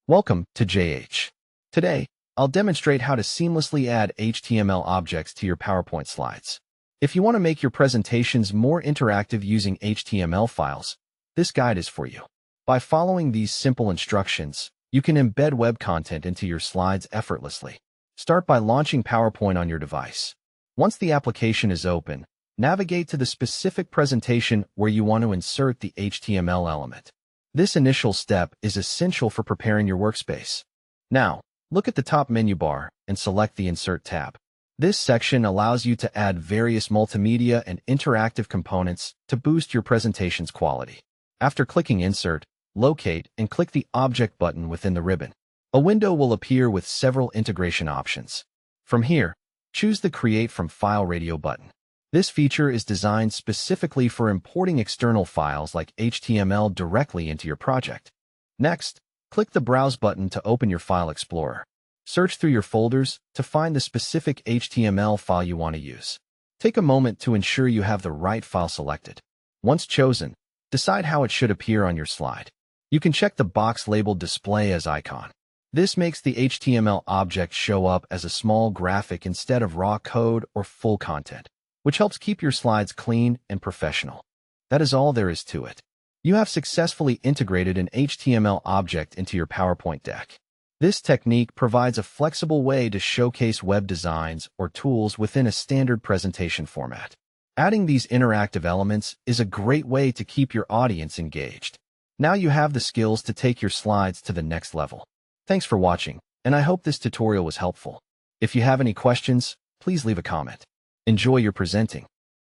Welcome to JH. Today, I'll demonstrate how to seamlessly add HTML objects to your PowerPoint slides. If you want to make your presentations more interactive using HTML files, this guide is for you. By following these simple instructions, you can embed web content into your slides effortlessly. Start by launching PowerPoint on your device. Once the application is open, navigate to the specific presentation where you want to insert the HTML element. This initial step is essential for preparing your workspace. Now, look at the top menu bar and select the Insert tab. This section allows you to add various multimedia and interactive components to boost your presentation's quality. After clicking Insert, locate and click the Object button within the ribbon. A window will appear with several integration options. From here, choose the Create from File Radio button. This feature is designed specifically for importing external files like HTML directly into your project. Next, click the Browse button to open your File Explorer. Search through your folders to find the specific HTML file you want to use. Take a moment to ensure you have the right file selected. Once chosen, decide how it should appear on your slide. You can check the box labeled Display as icon. This makes the HTML object show up as a small graphic instead of raw code or full content, which helps keep your slides clean and professional. That is all there is to it. You have successfully integrated an HTML object into your PowerPoint deck. This technique provides a flexible way to showcase web designs or tools within a standard presentation format. Adding these interactive elements is a great way to keep your audience engaged. Now you have the skills to take your slides to the next level. Thanks for watching, and I hope this tutorial was helpful. If you have any questions, please leave a comment. Enjoy your presenting.